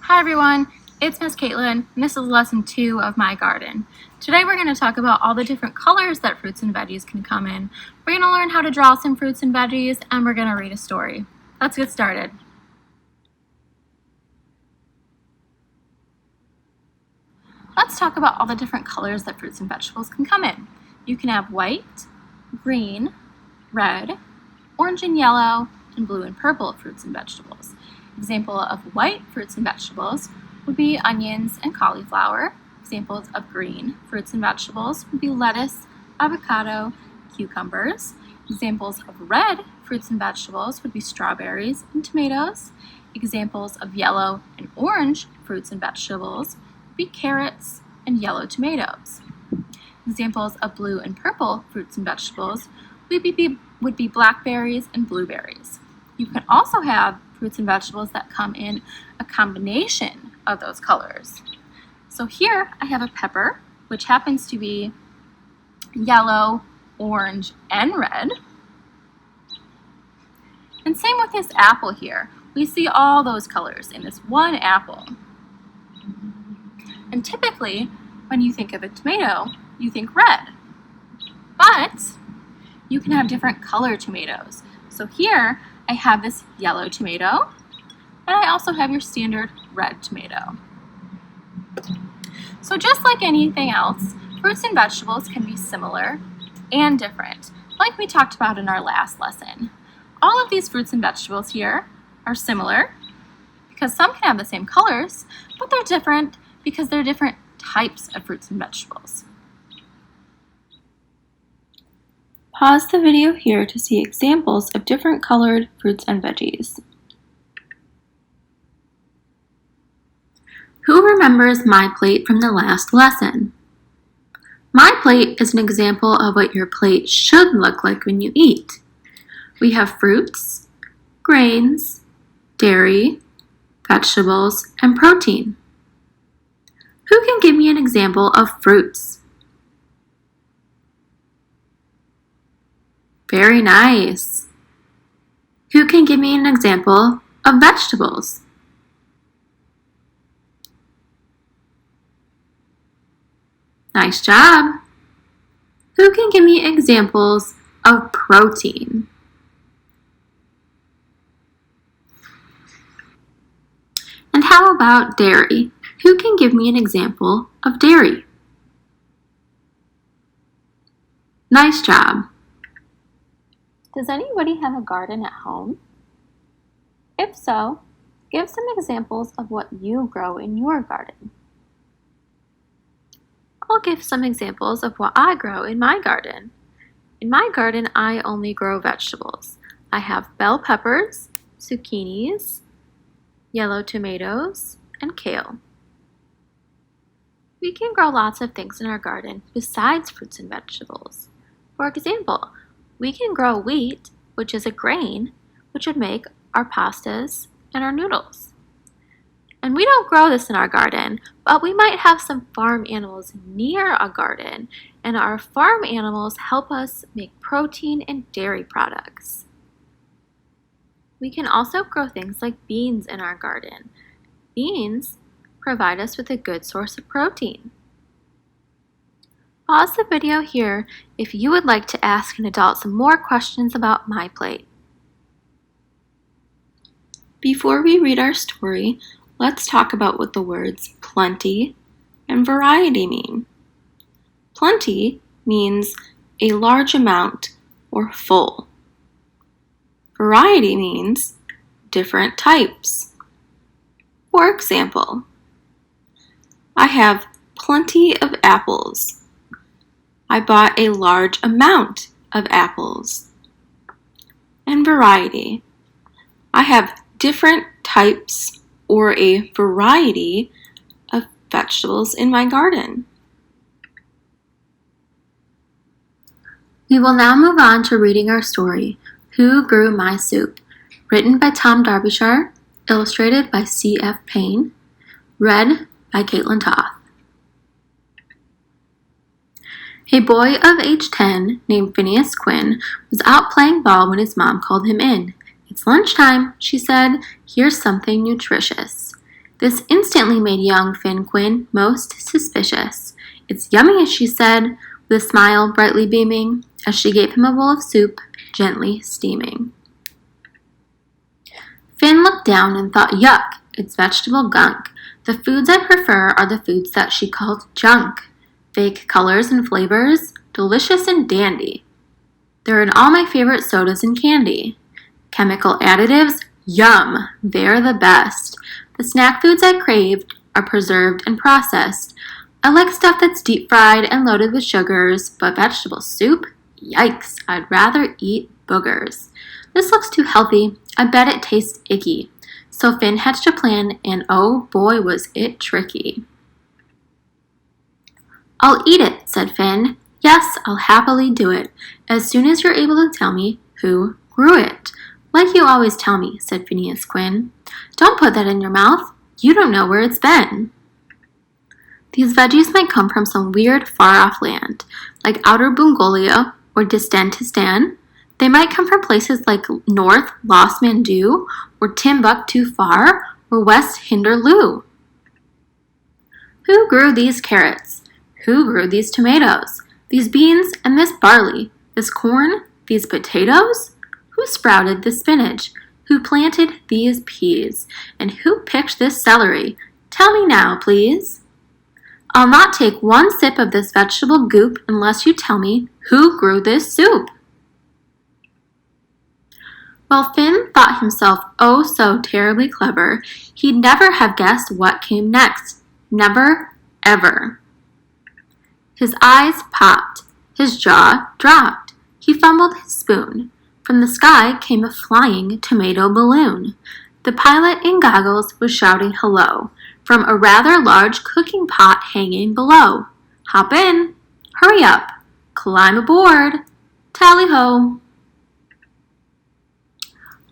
Hi everyone, it's Miss Caitlin, and this is lesson 2 of MyGarden. Today we're going to talk about all the different colors that fruits and veggies can come in. We're going to learn how to draw some fruits and veggies, and we're going to read a story. Let's get started. Let's talk about all the different colors that fruits and vegetables can come in. You can have white, green, red, orange and yellow, and blue and purple fruits and vegetables. Example of white fruits and vegetables would be onions and cauliflower. Examples of green fruits and vegetables would be lettuce, avocado, cucumbers. Examples of red fruits and vegetables would be strawberries and tomatoes. Examples of yellow and orange fruits and vegetables would be carrots and yellow tomatoes. Examples of blue and purple fruits and vegetables would be blackberries and blueberries. You can also have fruits and vegetables that come in a combination of those colors. So here I have a pepper, which happens to be yellow, orange, and red. And same with this apple here. We see all those colors in this one apple. And typically, when you think of a tomato, you think red. But you can have different color tomatoes. So here I have this yellow tomato, and I also have your standard red tomato. So just like anything else, fruits and vegetables can be similar and different, like we talked about in our last lesson. All of these fruits and vegetables here are similar because some can have the same colors, but they're different because they're different types of fruits and vegetables. Pause the video here to see examples of different colored fruits and veggies. Who remembers MyPlate from the last lesson? MyPlate is an example of what your plate should look like when you eat. We have fruits, grains, dairy, vegetables, and protein. Who can give me an example of fruits? Very nice. Who can give me an example of vegetables? Nice job. Who can give me examples of protein? And how about dairy? Who can give me an example of dairy? Nice job. Does anybody have a garden at home? If so, give some examples of what you grow in your garden. I'll give some examples of what I grow in my garden. In my garden, I only grow vegetables. I have bell peppers, zucchinis, yellow tomatoes, and kale. We can grow lots of things in our garden besides fruits and vegetables. For example, we can grow wheat, which is a grain, which would make our pastas and our noodles. And we don't grow this in our garden, but we might have some farm animals near a garden, and our farm animals help us make protein and dairy products. We can also grow things like beans in our garden. Beans provide us with a good source of protein. Pause the video here if you would like to ask an adult some more questions about MyPlate. Before we read our story, let's talk about what the words plenty and variety mean. Plenty means a large amount or full. Variety means different types. For example, I have plenty of apples. I bought a large amount of apples. And variety. I have different types or a variety of vegetables in my garden. We will now move on to reading our story, Who Grew My Soup? Written by Tom Darbyshire, illustrated by C.F. Payne, read by Caitlin Toth. A boy of age 10 named Phineas Quinn was out playing ball when his mom called him in. "It's lunchtime," she said. "Here's something nutritious." This instantly made young Finn Quinn most suspicious. "It's yummy," she said, with a smile brightly beaming, as she gave him a bowl of soup, gently steaming. Finn looked down and thought, "Yuck, it's vegetable gunk. The foods I prefer are the foods that she called junk. Fake colors and flavors, delicious and dandy. They're in all my favorite sodas and candy. Chemical additives, yum, they're the best. The snack foods I craved are preserved and processed. I like stuff that's deep fried and loaded with sugars, but vegetable soup? Yikes, I'd rather eat boogers. This looks too healthy. I bet it tastes icky." So Finn hatched a plan, and oh boy was it tricky. "I'll eat it," said Finn. "Yes, I'll happily do it, as soon as you're able to tell me who grew it." "Like you always tell me," said Phineas Quinn. "Don't put that in your mouth. You don't know where it's been." These veggies might come from some weird, far-off land, like Outer Mongolia or Distant. They might come from places like North Lost Mandu, or Timbuktu Far, or West Hinderloo. Who grew these carrots? Who grew these tomatoes? These beans and this barley? This corn? These potatoes? Who sprouted this spinach? Who planted these peas? And who picked this celery? Tell me now, please. I'll not take one sip of this vegetable goop unless you tell me who grew this soup. While Finn thought himself oh so terribly clever, he'd never have guessed what came next. Never, ever. His eyes popped. His jaw dropped. He fumbled his spoon. From the sky came a flying tomato balloon. The pilot in goggles was shouting hello from a rather large cooking pot hanging below. "Hop in. Hurry up. Climb aboard. Tally-ho."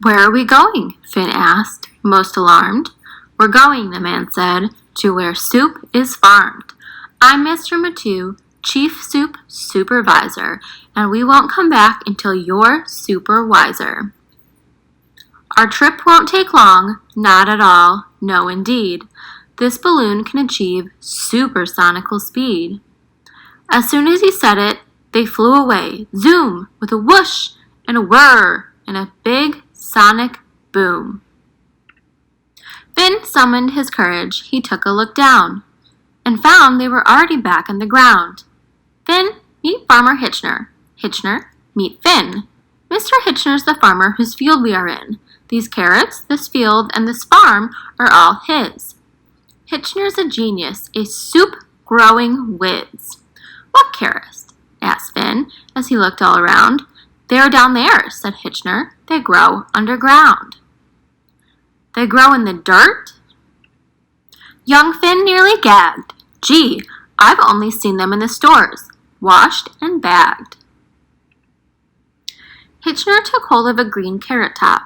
"Where are we going?" Finn asked, most alarmed. "We're going," the man said, "to where soup is farmed. I'm Mr. Matu, Chief Soup Supervisor, and we won't come back until you're super wiser. Our trip won't take long, not at all, no indeed. This balloon can achieve supersonical speed." As soon as he said it, they flew away, zoom, with a whoosh and a whir and a big sonic boom. Finn summoned his courage. He took a look down and found they were already back on the ground. "Finn, meet Farmer Hitchner. Hitchner, meet Finn. Mr. Hitchner's the farmer whose field we are in. These carrots, this field, and this farm are all his. Hitchner's a genius, a soup-growing whiz." "What carrots?" asked Finn as he looked all around. "They're down there," said Hitchner. "They grow underground." "They grow in the dirt?" Young Finn nearly gagged. "Gee, I've only seen them in the stores, washed and bagged." Hitchner took hold of a green carrot top,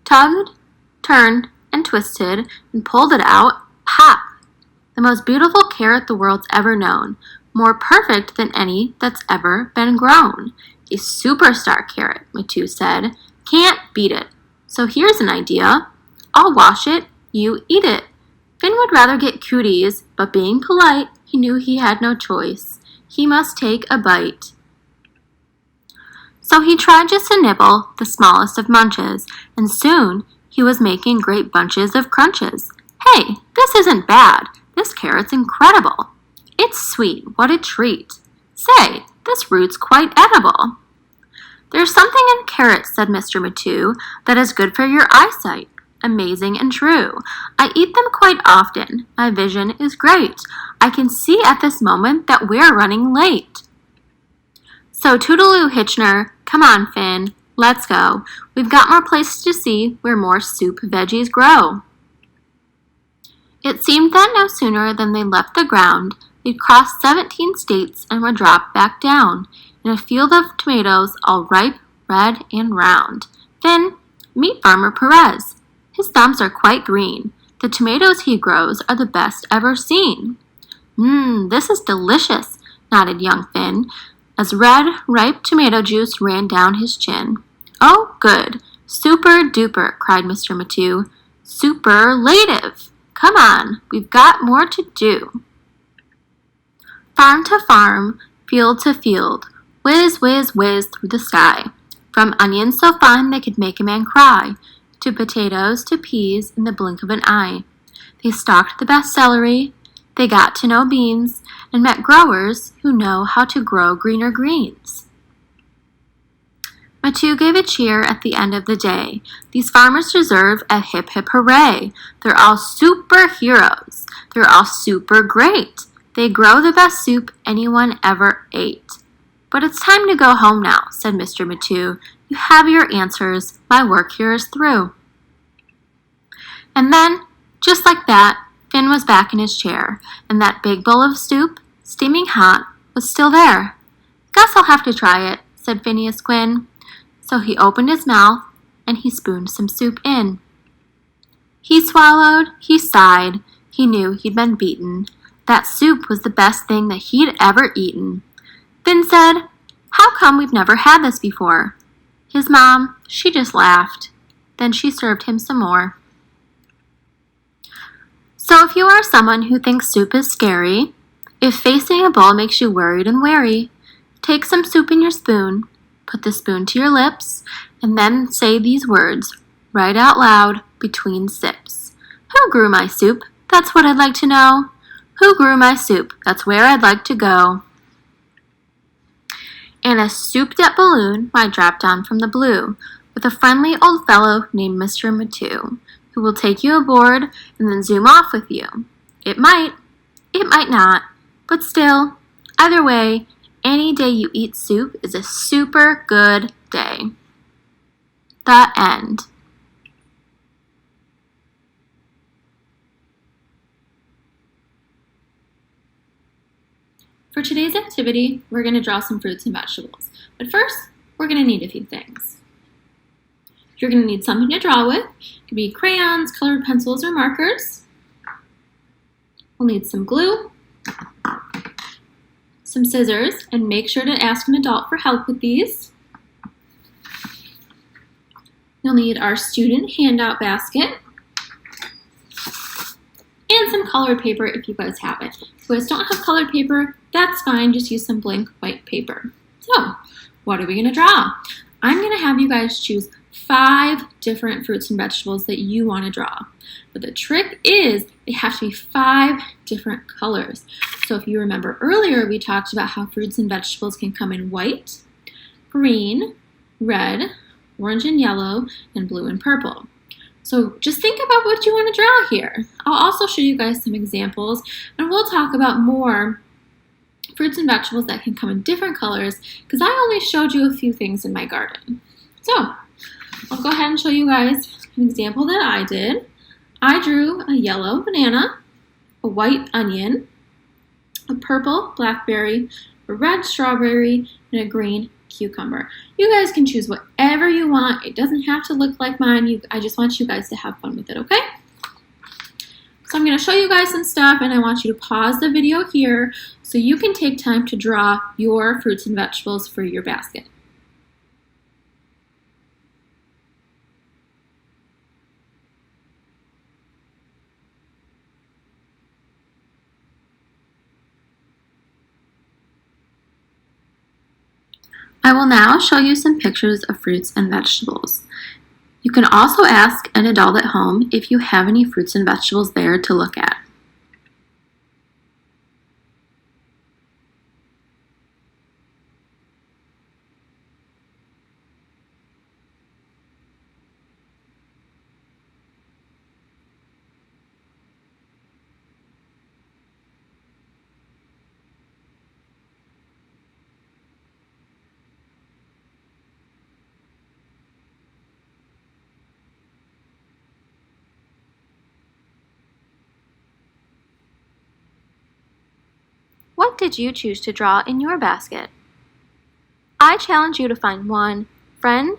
tugged, turned, and twisted, and pulled it out. Pop! The most beautiful carrot the world's ever known, more perfect than any that's ever been grown. "A superstar carrot," Matu said. "Can't beat it. So here's an idea. I'll wash it, you eat it." Finn would rather get cooties, but being polite, he knew he had no choice. He must take a bite. So he tried just to nibble, the smallest of munches, and soon he was making great bunches of crunches. "Hey, this isn't bad. This carrot's incredible. It's sweet, what a treat. Say, this root's quite edible." "There's something in carrots," said Mr. Matu, "that is good for your eyesight. Amazing and true. I eat them quite often. My vision is great. I can see at this moment that we're running late." So toodaloo, Hitchner. Come on, Finn. Let's go. We've got more places to see where more soup veggies grow. It seemed that no sooner than they left the ground, they'd crossed 17 states and were dropped back down in a field of tomatoes all ripe, red, and round. Finn, meet Farmer Perez. His thumbs are quite green. The tomatoes he grows are the best ever seen. This is delicious," nodded young Finn, as red, ripe tomato juice ran down his chin. "Oh, good. Super duper," cried Mr. Matu. "Superlative. Come on, we've got more to do. Farm to farm, field to field, whiz, whiz, whiz through the sky. From onions so fine they could make a man cry, to potatoes to peas in the blink of an eye. They stalked the best celery, they got to know beans, and met growers who know how to grow greener greens. Matthew gave a cheer at the end of the day. These farmers deserve a hip hip hooray. They're all superheroes. They're all super great. They grow the best soup anyone ever ate. But it's time to go home now, said Mr. Matthew. You have your answers. My work here is through. And then, just like that, Finn was back in his chair, and that big bowl of soup, steaming hot, was still there. Guess I'll have to try it, said Phineas Quinn. So he opened his mouth, and he spooned some soup in. He swallowed, he sighed, he knew he'd been beaten. That soup was the best thing that he'd ever eaten. Finn said, How come we've never had this before? His mom, she just laughed. Then she served him some more. So if you are someone who thinks soup is scary, if facing a bowl makes you worried and wary, take some soup in your spoon, put the spoon to your lips, and then say these words right out loud between sips. Who grew my soup? That's what I'd like to know. Who grew my soup? That's where I'd like to go. And a souped-up balloon might drop down from the blue with a friendly old fellow named Mr. Matthew, who will take you aboard and then zoom off with you. It might not, but still, either way, any day you eat soup is a super good day. The end. For today's activity, we're going to draw some fruits and vegetables. But first, we're going to need a few things. You're going to need something to draw with. It could be crayons, colored pencils, or markers. We'll need some glue, some scissors, and make sure to ask an adult for help with these. You'll need our student handout basket and some colored paper if you guys have it. If you guys don't have colored paper, that's fine, just use some blank white paper. So, what are we gonna draw? I'm gonna have you guys choose 5 different fruits and vegetables that you wanna draw. But the trick is, they have to be 5 different colors. So if you remember earlier, we talked about how fruits and vegetables can come in white, green, red, orange and yellow, and blue and purple. So just think about what you want to draw here. I'll also show you guys some examples, and we'll talk about more fruits and vegetables that can come in different colors, because I only showed you a few things in my garden. So I'll go ahead and show you guys an example that I did. I drew a yellow banana, a white onion, a purple blackberry, a red strawberry, and a green cucumber. You guys can choose whatever you want. It doesn't have to look like mine. I just want you guys to have fun with it, okay? So I'm going to show you guys some stuff, and I want you to pause the video here so you can take time to draw your fruits and vegetables for your basket. I will now show you some pictures of fruits and vegetables. You can also ask an adult at home if you have any fruits and vegetables there to look at. What did you choose to draw in your basket? I challenge you to find one friend,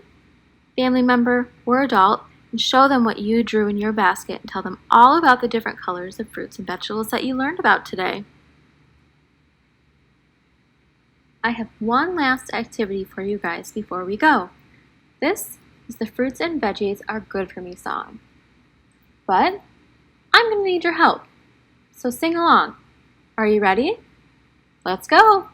family member, or adult and show them what you drew in your basket and tell them all about the different colors of fruits and vegetables that you learned about today. I have one last activity for you guys before we go. This is the Fruits and Veggies Are Good For Me song. But I'm going to need your help. So sing along. Are you ready? Let's go.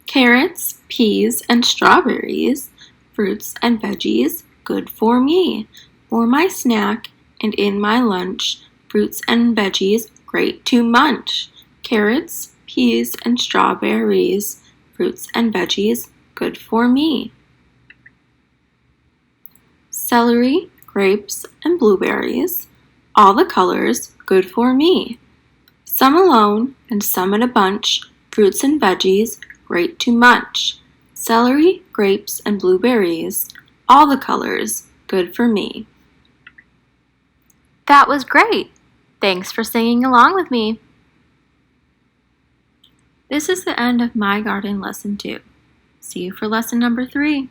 Carrots, peas, and strawberries, fruits and veggies, good for me. For my snack and in my lunch, fruits and veggies, great to munch. Carrots, peas, and strawberries, fruits and veggies, good for me. Celery, grapes, and blueberries, all the colors, good for me. Some alone and some in a bunch, fruits and veggies, great to munch. Celery, grapes, and blueberries, all the colors, good for me. That was great! Thanks for singing along with me. This is the end of My Garden Lesson 2. See you for lesson number 3.